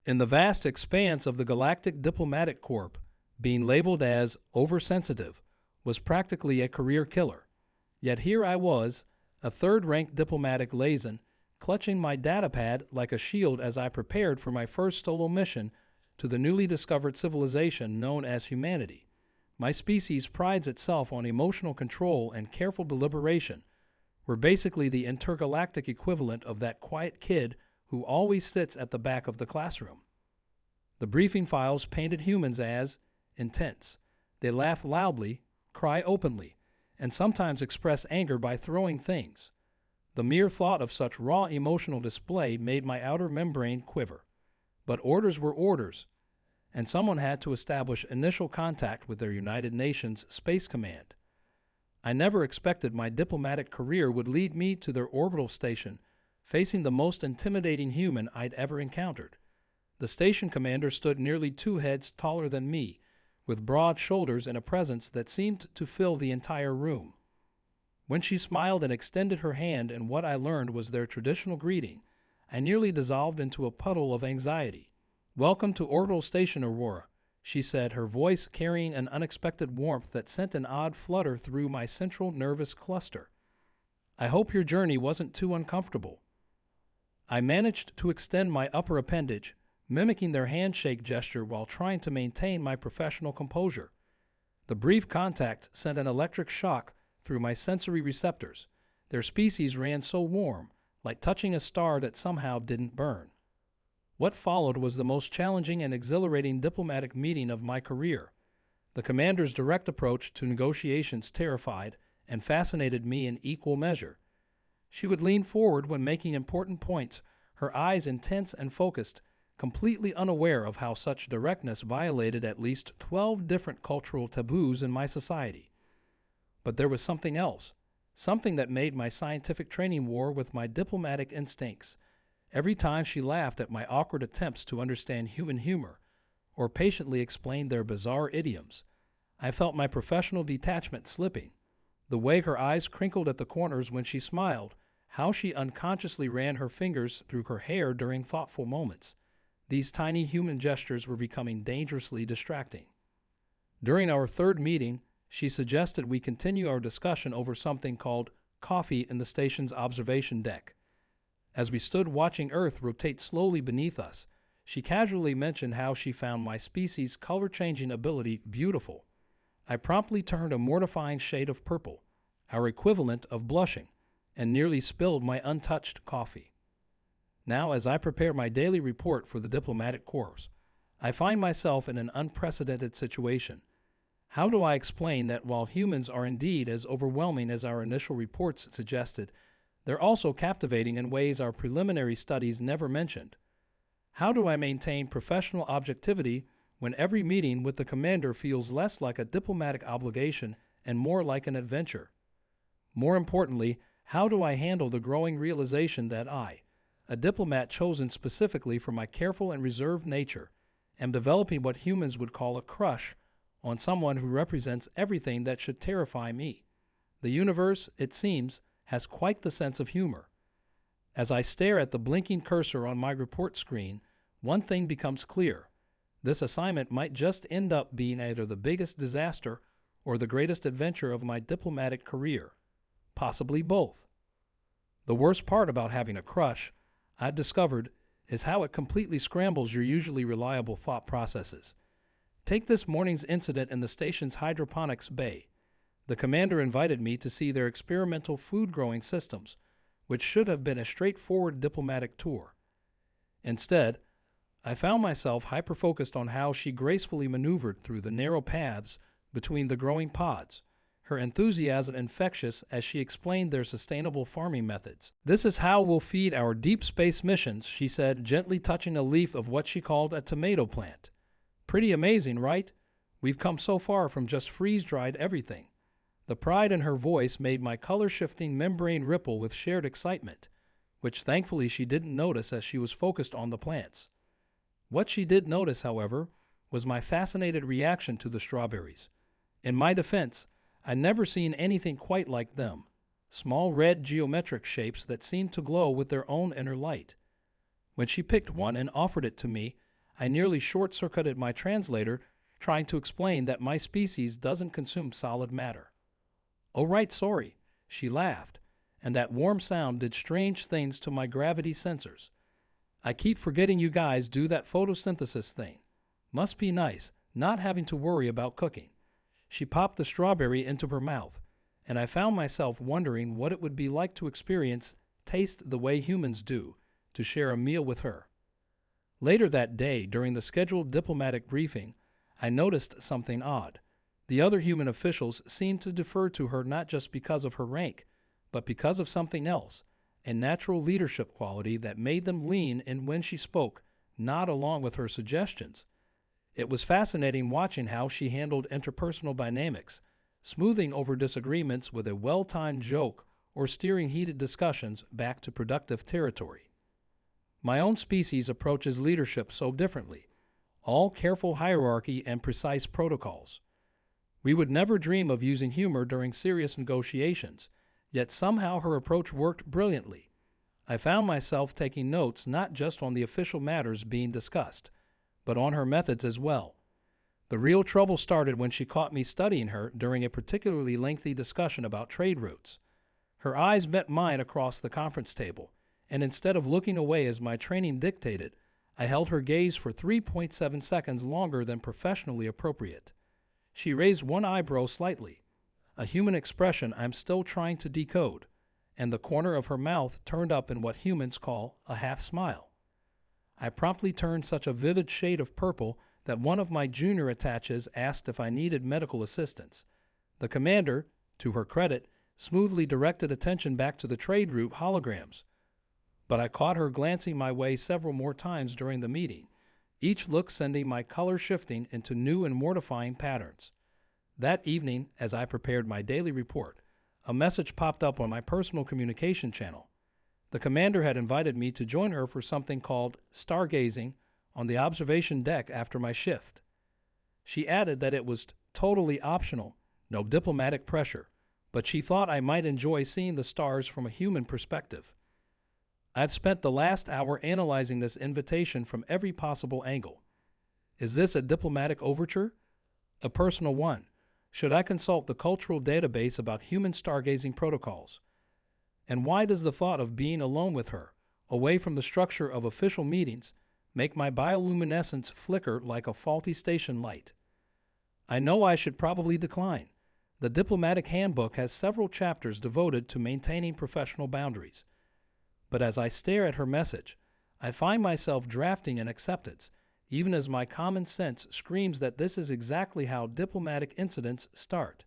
In the vast expanse of the Galactic Diplomatic Corps, being labeled as oversensitive was practically a career killer. Yet here I was, a third-ranked diplomatic liaison, clutching my datapad like a shield as I prepared for my first solo mission to the newly discovered civilization known as humanity. My species prides itself on emotional control and careful deliberation. We're basically the intergalactic equivalent of that quiet kid who always sits at the back of the classroom. The briefing files painted humans as intense. They laugh loudly, cry openly, and sometimes express anger by throwing things. The mere thought of such raw emotional display made my outer membrane quiver. But orders were orders, and someone had to establish initial contact with their United Nations Space Command. I never expected my diplomatic career would lead me to their orbital station, facing the most intimidating human I'd ever encountered. The station commander stood nearly 2 heads taller than me, with broad shoulders and a presence that seemed to fill the entire room. When she smiled and extended her hand in what I learned was their traditional greeting, I nearly dissolved into a puddle of anxiety. "Welcome to Orbital Station, Aurora," she said, her voice carrying an unexpected warmth that sent an odd flutter through my central nervous cluster. "I hope your journey wasn't too uncomfortable." I managed to extend my upper appendage, mimicking their handshake gesture while trying to maintain my professional composure. The brief contact sent an electric shock through my sensory receptors. Their species ran so warm, like touching a star that somehow didn't burn. What followed was the most challenging and exhilarating diplomatic meeting of my career. The commander's direct approach to negotiations terrified and fascinated me in equal measure. She would lean forward when making important points, her eyes intense and focused, completely unaware of how such directness violated at least 12 different cultural taboos in my society. But there was something else, something that made my scientific training war with my diplomatic instincts. Every time she laughed at my awkward attempts to understand human humor, or patiently explained their bizarre idioms, I felt my professional detachment slipping. The way her eyes crinkled at the corners when she smiled, how she unconsciously ran her fingers through her hair during thoughtful moments. These tiny human gestures were becoming dangerously distracting. During our third meeting, she suggested we continue our discussion over something called coffee in the station's observation deck. As we stood watching Earth rotate slowly beneath us, she casually mentioned how she found my species' color-changing ability beautiful. I promptly turned a mortifying shade of purple, our equivalent of blushing, and nearly spilled my untouched coffee. Now, as I prepare my daily report for the diplomatic corps, I find myself in an unprecedented situation. How do I explain that while humans are indeed as overwhelming as our initial reports suggested, they're also captivating in ways our preliminary studies never mentioned? How do I maintain professional objectivity when every meeting with the commander feels less like a diplomatic obligation and more like an adventure? More importantly, how do I handle the growing realization that I, a diplomat chosen specifically for my careful and reserved nature, am developing what humans would call a crush on someone who represents everything that should terrify me? The universe, it seems, has quite the sense of humor. As I stare at the blinking cursor on my report screen, one thing becomes clear. This assignment might just end up being either the biggest disaster or the greatest adventure of my diplomatic career. Possibly both. The worst part about having a crush, I've discovered, is how it completely scrambles your usually reliable thought processes. Take this morning's incident in the station's hydroponics bay. The commander invited me to see their experimental food-growing systems, which should have been a straightforward diplomatic tour. Instead, I found myself hyper-focused on how she gracefully maneuvered through the narrow paths between the growing pods, her enthusiasm infectious as she explained their sustainable farming methods. "This is how we'll feed our deep space missions," she said, gently touching a leaf of what she called a tomato plant. "Pretty amazing, right? We've come so far from just freeze-dried everything." The pride in her voice made my color-shifting membrane ripple with shared excitement, which thankfully she didn't notice as she was focused on the plants. What she did notice, however, was my fascinated reaction to the strawberries. In my defense, I'd never seen anything quite like them. Small red geometric shapes that seemed to glow with their own inner light. When she picked one and offered it to me, I nearly short-circuited my translator trying to explain that my species doesn't consume solid matter. "Oh, right, sorry," she laughed, and that warm sound did strange things to my gravity sensors. "I keep forgetting you guys do that photosynthesis thing. Must be nice, not having to worry about cooking." She popped the strawberry into her mouth, and I found myself wondering what it would be like to taste the way humans do, to share a meal with her. Later that day, during the scheduled diplomatic briefing, I noticed something odd. The other human officials seemed to defer to her not just because of her rank, but because of something else, a natural leadership quality that made them lean in when she spoke, nod along with her suggestions. It was fascinating watching how she handled interpersonal dynamics, smoothing over disagreements with a well-timed joke or steering heated discussions back to productive territory. My own species approaches leadership so differently, all careful hierarchy and precise protocols. We would never dream of using humor during serious negotiations, yet somehow her approach worked brilliantly. I found myself taking notes not just on the official matters being discussed, but on her methods as well. The real trouble started when she caught me studying her during a particularly lengthy discussion about trade routes. Her eyes met mine across the conference table, and instead of looking away as my training dictated, I held her gaze for 3.7 seconds longer than professionally appropriate. She raised one eyebrow slightly, a human expression I'm still trying to decode, and the corner of her mouth turned up in what humans call a half smile. I promptly turned such a vivid shade of purple that one of my junior attaches asked if I needed medical assistance. The commander, to her credit, smoothly directed attention back to the trade route holograms, but I caught her glancing my way several more times during the meeting, each look sending my color shifting into new and mortifying patterns. That evening, as I prepared my daily report, a message popped up on my personal communication channel. The commander had invited me to join her for something called stargazing on the observation deck after my shift. She added that it was totally optional, no diplomatic pressure, but she thought I might enjoy seeing the stars from a human perspective. I've spent the last hour analyzing this invitation from every possible angle. Is this a diplomatic overture? A personal one? Should I consult the cultural database about human stargazing protocols? And why does the thought of being alone with her, away from the structure of official meetings, make my bioluminescence flicker like a faulty station light? I know I should probably decline. The diplomatic handbook has several chapters devoted to maintaining professional boundaries. But as I stare at her message, I find myself drafting an acceptance, even as my common sense screams that this is exactly how diplomatic incidents start.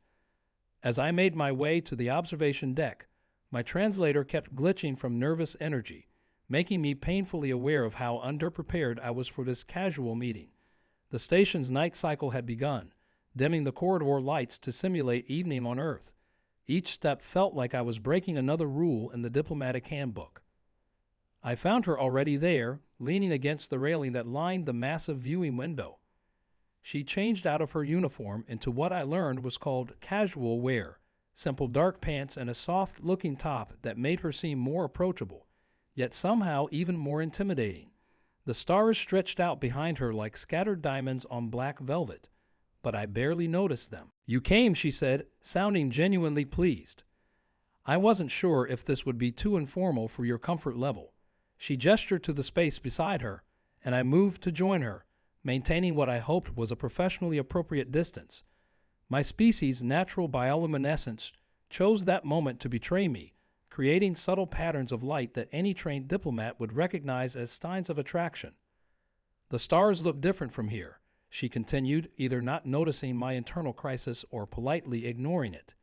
As I made my way to the observation deck, my translator kept glitching from nervous energy, making me painfully aware of how underprepared I was for this casual meeting. The station's night cycle had begun, dimming the corridor lights to simulate evening on Earth. Each step felt like I was breaking another rule in the diplomatic handbook. I found her already there, leaning against the railing that lined the massive viewing window. She changed out of her uniform into what I learned was called casual wear, simple dark pants and a soft-looking top that made her seem more approachable, yet somehow even more intimidating. The stars stretched out behind her like scattered diamonds on black velvet, but I barely noticed them. "You came," she said, sounding genuinely pleased. I wasn't sure if this would be too informal for your comfort level. She gestured to the space beside her, and I moved to join her, maintaining what I hoped was a professionally appropriate distance. My species' natural bioluminescence chose that moment to betray me, creating subtle patterns of light that any trained diplomat would recognize as signs of attraction. "The stars look different from here," she continued, either not noticing my internal crisis or politely ignoring it.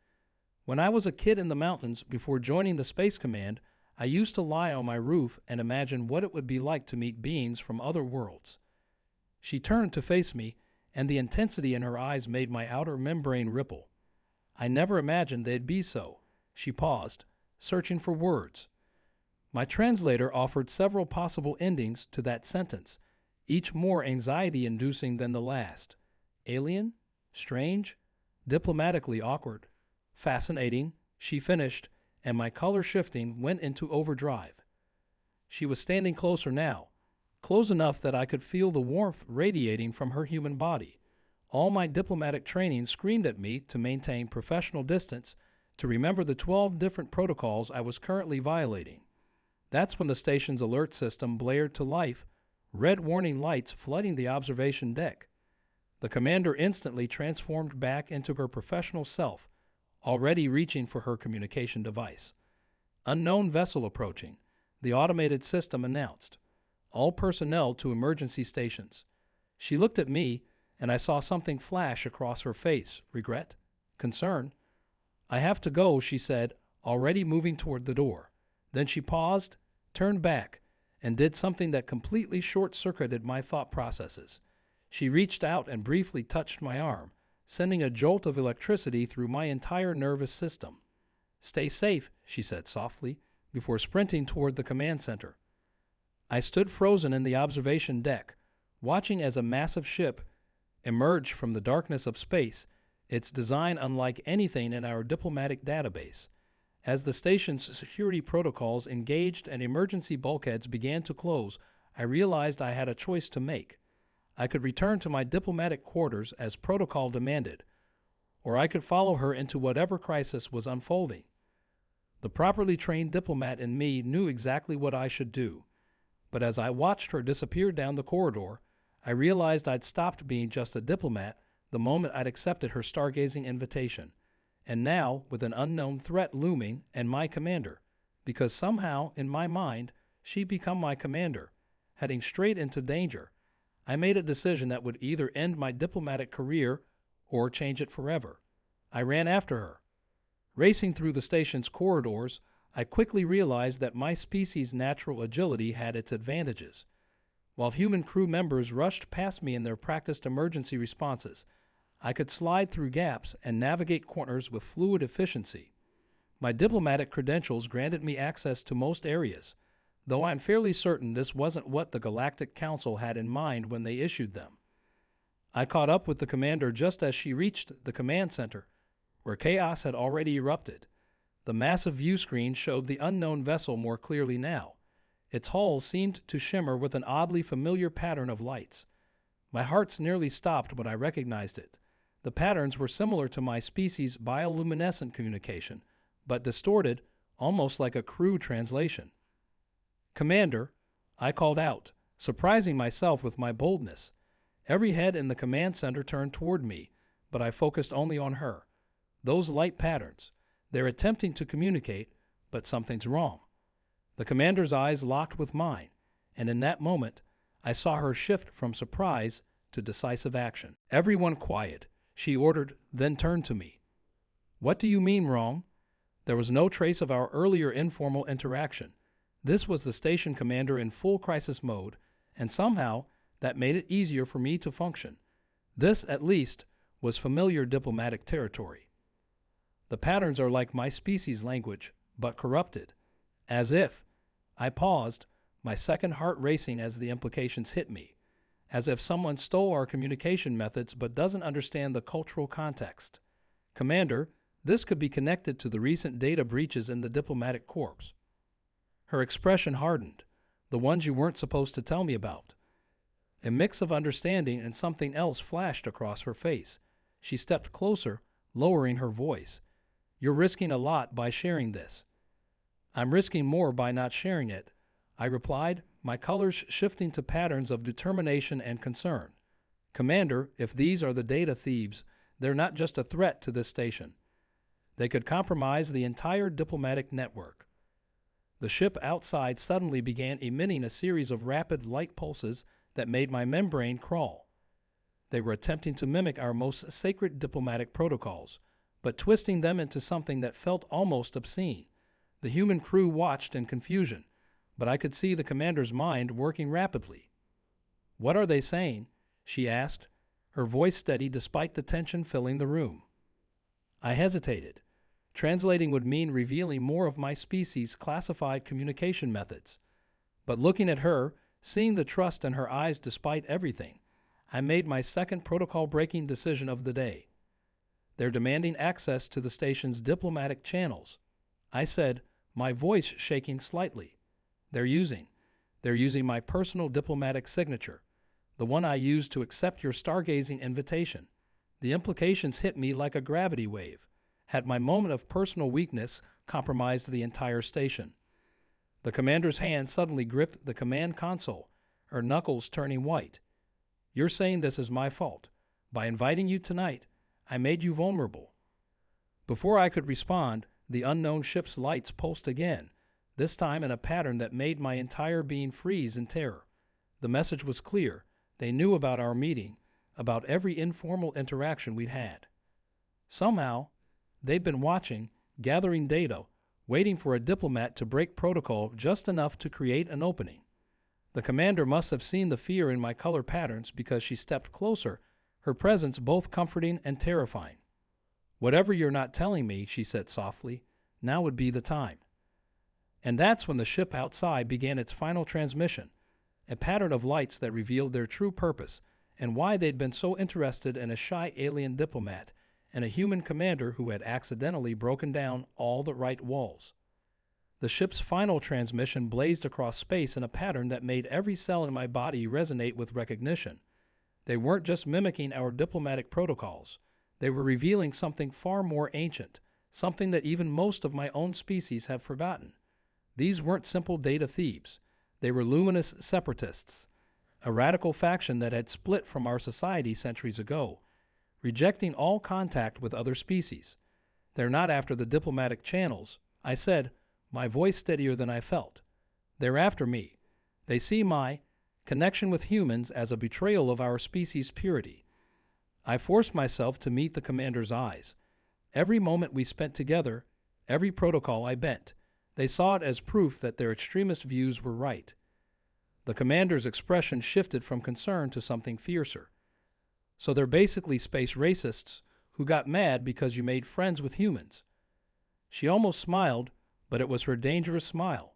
"When I was a kid in the mountains before joining the Space Command, I used to lie on my roof and imagine what it would be like to meet beings from other worlds." She turned to face me, and the intensity in her eyes made my outer membrane ripple. "I never imagined they'd be so." She paused, searching for words. My translator offered several possible endings to that sentence, each more anxiety-inducing than the last. Alien? Strange? Diplomatically awkward? Fascinating, she finished, and my color shifting went into overdrive. She was standing closer now, close enough that I could feel the warmth radiating from her human body. All my diplomatic training screamed at me to maintain professional distance, to remember the 12 different protocols I was currently violating. That's when the station's alert system blared to life, red warning lights flooding the observation deck. The commander instantly transformed back into her professional self, already reaching for her communication device. Unknown vessel approaching, the automated system announced. All personnel to emergency stations. She looked at me, and I saw something flash across her face. Regret? Concern? I have to go, she said, already moving toward the door. Then she paused, turned back, and did something that completely short-circuited my thought processes. She reached out and briefly touched my arm, sending a jolt of electricity through my entire nervous system. "Stay safe," she said softly, before sprinting toward the command center. I stood frozen in the observation deck, watching as a massive ship emerged from the darkness of space, its design unlike anything in our diplomatic database. As the station's security protocols engaged and emergency bulkheads began to close, I realized I had a choice to make. I could return to my diplomatic quarters as protocol demanded, or I could follow her into whatever crisis was unfolding. The properly trained diplomat in me knew exactly what I should do, but as I watched her disappear down the corridor, I realized I'd stopped being just a diplomat the moment I'd accepted her stargazing invitation, and now with an unknown threat looming and my commander, because somehow, in my mind, she'd become my commander, heading straight into danger. I made a decision that would either end my diplomatic career or change it forever. I ran after her. Racing through the station's corridors, I quickly realized that my species' natural agility had its advantages. While human crew members rushed past me in their practiced emergency responses, I could slide through gaps and navigate corners with fluid efficiency. My diplomatic credentials granted me access to most areas, though I'm fairly certain this wasn't what the Galactic Council had in mind when they issued them. I caught up with the commander just as she reached the command center, where chaos had already erupted. The massive view screen showed the unknown vessel more clearly now. Its hull seemed to shimmer with an oddly familiar pattern of lights. My heart nearly stopped when I recognized it. The patterns were similar to my species' bioluminescent communication, but distorted, almost like a crew translation. "Commander," I called out, surprising myself with my boldness. Every head in the command center turned toward me, but I focused only on her. Those light patterns. They're attempting to communicate, but something's wrong. The commander's eyes locked with mine, and in that moment, I saw her shift from surprise to decisive action. "Everyone quiet," she ordered, then turned to me. "What do you mean wrong?" There was no trace of our earlier informal interaction. This was the station commander in full crisis mode, and somehow that made it easier for me to function. This, at least, was familiar diplomatic territory. "The patterns are like my species' language, but corrupted." As if. I paused, my second heart racing as the implications hit me. As if someone stole our communication methods but doesn't understand the cultural context. "Commander, this could be connected to the recent data breaches in the diplomatic corps." Her expression hardened. "The ones you weren't supposed to tell me about." A mix of understanding and something else flashed across her face. She stepped closer, lowering her voice. "You're risking a lot by sharing this." "I'm risking more by not sharing it," I replied, my colors shifting to patterns of determination and concern. "Commander, if these are the data thieves, they're not just a threat to this station. They could compromise the entire diplomatic network." The ship outside suddenly began emitting a series of rapid light pulses that made my membrane crawl. They were attempting to mimic our most sacred diplomatic protocols, but twisting them into something that felt almost obscene. The human crew watched in confusion, but I could see the commander's mind working rapidly. "What are they saying?" she asked, her voice steady despite the tension filling the room. I hesitated. Translating would mean revealing more of my species' classified communication methods. But looking at her, seeing the trust in her eyes despite everything, I made my second protocol-breaking decision of the day. "They're demanding access to the station's diplomatic channels," I said, my voice shaking slightly. "They're using They're using my personal diplomatic signature, the one I used to accept your stargazing invitation. The implications hit me like a gravity wave. Had my moment of personal weakness compromised the entire station? The commander's hand suddenly gripped the command console, her knuckles turning white. You're saying this is my fault. By inviting you tonight, I made you vulnerable. Before I could respond, the unknown ship's lights pulsed again, this time in a pattern that made my entire being freeze in terror. The message was clear. They knew about our meeting, about every informal interaction we'd had. Somehow, they'd been watching, gathering data, waiting for a diplomat to break protocol just enough to create an opening. The commander must have seen the fear in my color patterns because she stepped closer, her presence both comforting and terrifying. Whatever you're not telling me, she said softly, now would be the time. And that's when the ship outside began its final transmission, a pattern of lights that revealed their true purpose and why they'd been so interested in a shy alien diplomat and a human commander who had accidentally broken down all the right walls. The ship's final transmission blazed across space in a pattern that made every cell in my body resonate with recognition. They weren't just mimicking our diplomatic protocols. They were revealing something far more ancient, something that even most of my own species have forgotten. These weren't simple data thieves. They were luminous separatists, a radical faction that had split from our society centuries ago, rejecting all contact with other species. They're not after the diplomatic channels, I said, my voice steadier than I felt. They're after me. They see my connection with humans as a betrayal of our species' purity. I forced myself to meet the commander's eyes. Every moment we spent together, every protocol I bent, they saw it as proof that their extremist views were right. The commander's expression shifted from concern to something fiercer. So they're basically space racists who got mad because you made friends with humans. She almost smiled, but it was her dangerous smile,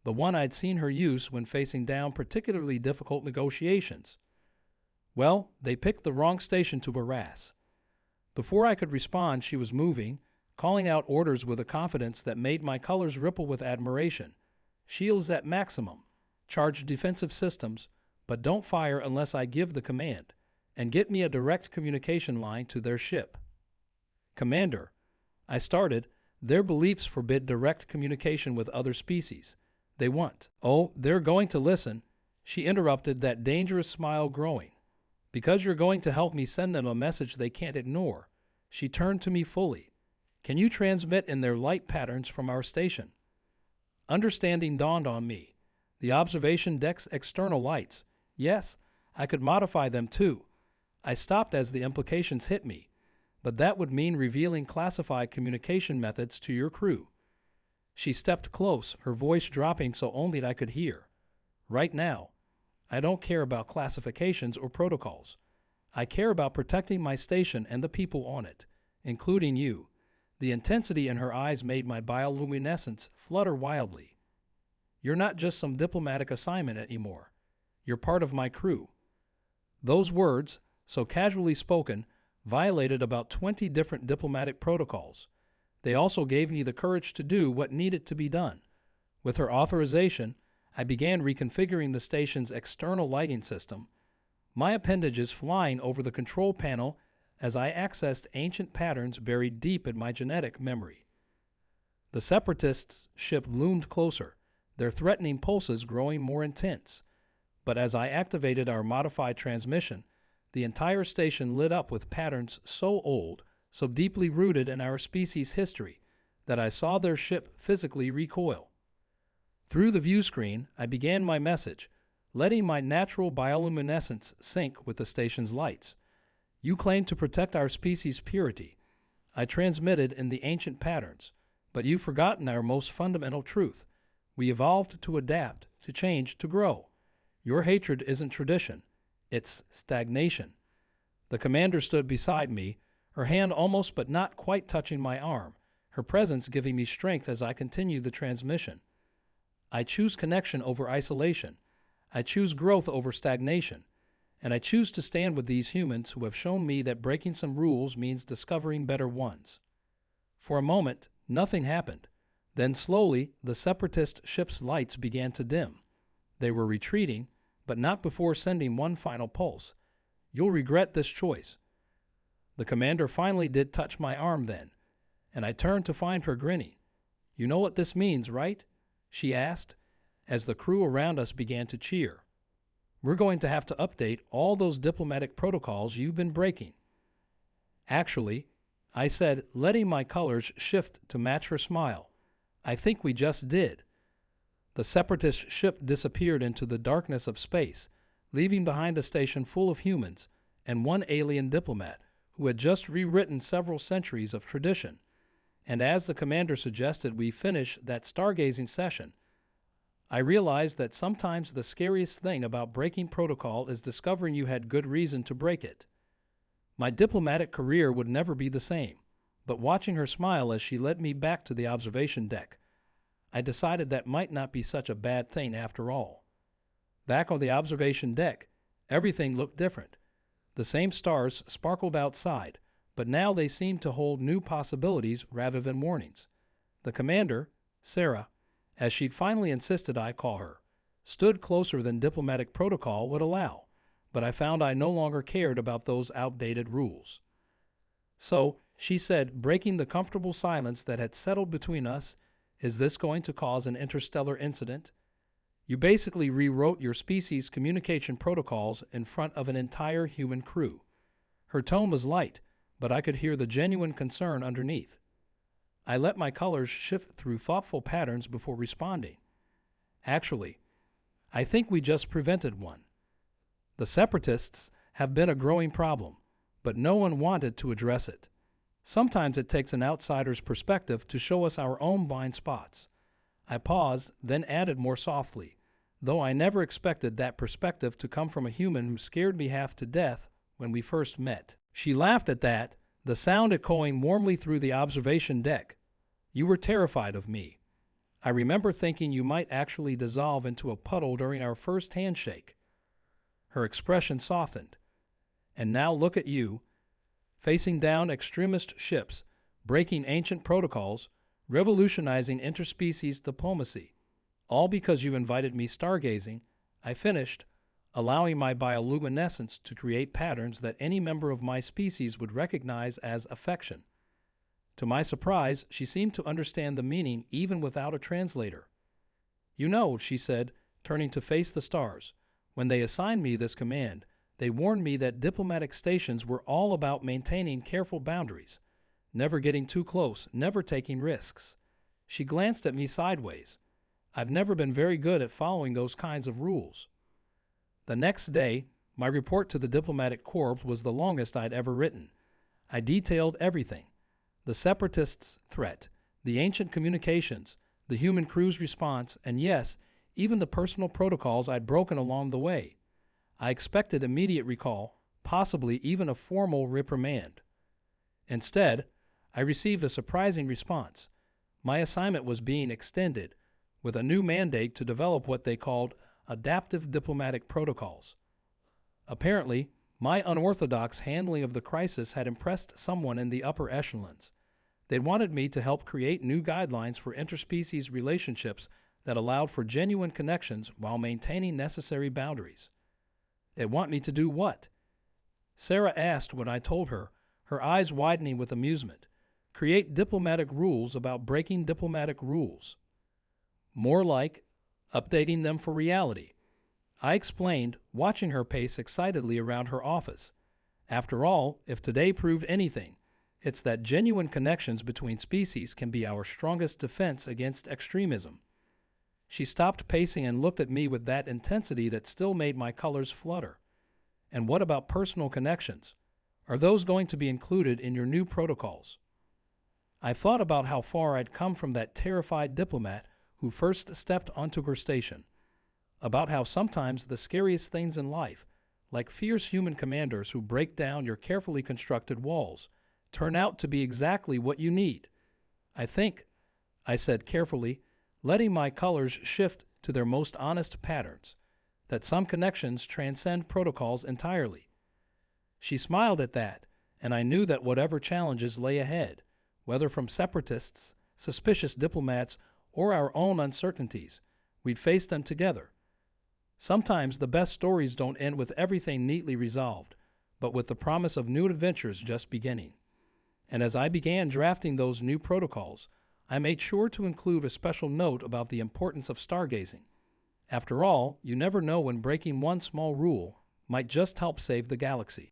the one I'd seen her use when facing down particularly difficult negotiations. Well, they picked the wrong station to harass. Before I could respond, she was moving, calling out orders with a confidence that made my colors ripple with admiration. Shields at maximum. Charge defensive systems, but don't fire unless I give the command, and get me a direct communication line to their ship. Commander, I started, their beliefs forbid direct communication with other species. They want. Oh, they're going to listen. She interrupted, that dangerous smile growing. Because you're going to help me send them a message they can't ignore. She turned to me fully. Can you transmit in their light patterns from our station? Understanding dawned on me. The observation deck's external lights. Yes, I could modify them too. I stopped as the implications hit me, but that would mean revealing classified communication methods to your crew. She stepped close, her voice dropping so only I could hear. Right now, I don't care about classifications or protocols. I care about protecting my station and the people on it, including you. The intensity in her eyes made my bioluminescence flutter wildly. You're not just some diplomatic assignment anymore. You're part of my crew. Those words, so casually spoken, violated about 20 different diplomatic protocols. They also gave me the courage to do what needed to be done. With her authorization, I began reconfiguring the station's external lighting system, my appendages flying over the control panel as I accessed ancient patterns buried deep in my genetic memory. The Separatists' ship loomed closer, their threatening pulses growing more intense. But as I activated our modified transmission, the entire station lit up with patterns so old, so deeply rooted in our species' history, that I saw their ship physically recoil. Through the view screen, I began my message, letting my natural bioluminescence sync with the station's lights. You claim to protect our species' purity. I transmitted in the ancient patterns, but you've forgotten our most fundamental truth. We evolved to adapt, to change, to grow. Your hatred isn't tradition. It's stagnation. The commander stood beside me, her hand almost but not quite touching my arm, her presence giving me strength as I continued the transmission. I choose connection over isolation. I choose growth over stagnation. And I choose to stand with these humans who have shown me that breaking some rules means discovering better ones. For a moment, nothing happened. Then slowly, the Separatist ship's lights began to dim. They were retreating, but not before sending one final pulse. "You'll regret this choice." The commander finally did touch my arm then, and I turned to find her grinning. "You know what this means, right?" she asked, as the crew around us began to cheer. "We're going to have to update all those diplomatic protocols you've been breaking." "Actually," I said, letting my colors shift to match her smile, "I think we just did." The separatist ship disappeared into the darkness of space, leaving behind a station full of humans and one alien diplomat who had just rewritten several centuries of tradition. And as the commander suggested we finish that stargazing session, I realized that sometimes the scariest thing about breaking protocol is discovering you had good reason to break it. My diplomatic career would never be the same, but watching her smile as she led me back to the observation deck, I decided that might not be such a bad thing after all. Back on the observation deck, everything looked different. The same stars sparkled outside, but now they seemed to hold new possibilities rather than warnings. The commander, Sarah, as she'd finally insisted I call her, stood closer than diplomatic protocol would allow, but I found I no longer cared about those outdated rules. "So," she said, breaking the comfortable silence that had settled between us, "is this going to cause an interstellar incident? You basically rewrote your species' communication protocols in front of an entire human crew." Her tone was light, but I could hear the genuine concern underneath. I let my colors shift through thoughtful patterns before responding. "Actually, I think we just prevented one. The separatists have been a growing problem, but no one wanted to address it. Sometimes it takes an outsider's perspective to show us our own blind spots." I paused, then added more softly, "though I never expected that perspective to come from a human who scared me half to death when we first met." She laughed at that, the sound echoing warmly through the observation deck. "You were terrified of me. I remember thinking you might actually dissolve into a puddle during our first handshake." Her expression softened. "And now look at you, facing down extremist ships, breaking ancient protocols, revolutionizing interspecies diplomacy, all because you invited me stargazing," I finished, allowing my bioluminescence to create patterns that any member of my species would recognize as affection. To my surprise, she seemed to understand the meaning even without a translator. "You know," she said, turning to face the stars, "when they assigned me this command, they warned me that diplomatic stations were all about maintaining careful boundaries, never getting too close, never taking risks." She glanced at me sideways. "I've never been very good at following those kinds of rules." The next day, my report to the Diplomatic Corps was the longest I'd ever written. I detailed everything: the separatists' threat, the ancient communications, the human crew's response, and yes, even the personal protocols I'd broken along the way. I expected immediate recall, possibly even a formal reprimand. Instead, I received a surprising response. My assignment was being extended, with a new mandate to develop what they called adaptive diplomatic protocols. Apparently, my unorthodox handling of the crisis had impressed someone in the upper echelons. They wanted me to help create new guidelines for interspecies relationships that allowed for genuine connections while maintaining necessary boundaries. "They want me to do what?" Sarah asked when I told her, her eyes widening with amusement. "Create diplomatic rules about breaking diplomatic rules." "More like updating them for reality," I explained, watching her pace excitedly around her office. "After all, if today proved anything, it's that genuine connections between species can be our strongest defense against extremism." She stopped pacing and looked at me with that intensity that still made my colors flutter. "And what about personal connections? Are those going to be included in your new protocols?" I thought about how far I'd come from that terrified diplomat who first stepped onto her station, about how sometimes the scariest things in life, like fierce human commanders who break down your carefully constructed walls, turn out to be exactly what you need. "I think," I said carefully, letting my colors shift to their most honest patterns, "that some connections transcend protocols entirely." She smiled at that, and I knew that whatever challenges lay ahead, whether from separatists, suspicious diplomats, or our own uncertainties, we'd face them together. Sometimes the best stories don't end with everything neatly resolved, but with the promise of new adventures just beginning. And as I began drafting those new protocols, I made sure to include a special note about the importance of stargazing. After all, you never know when breaking one small rule might just help save the galaxy.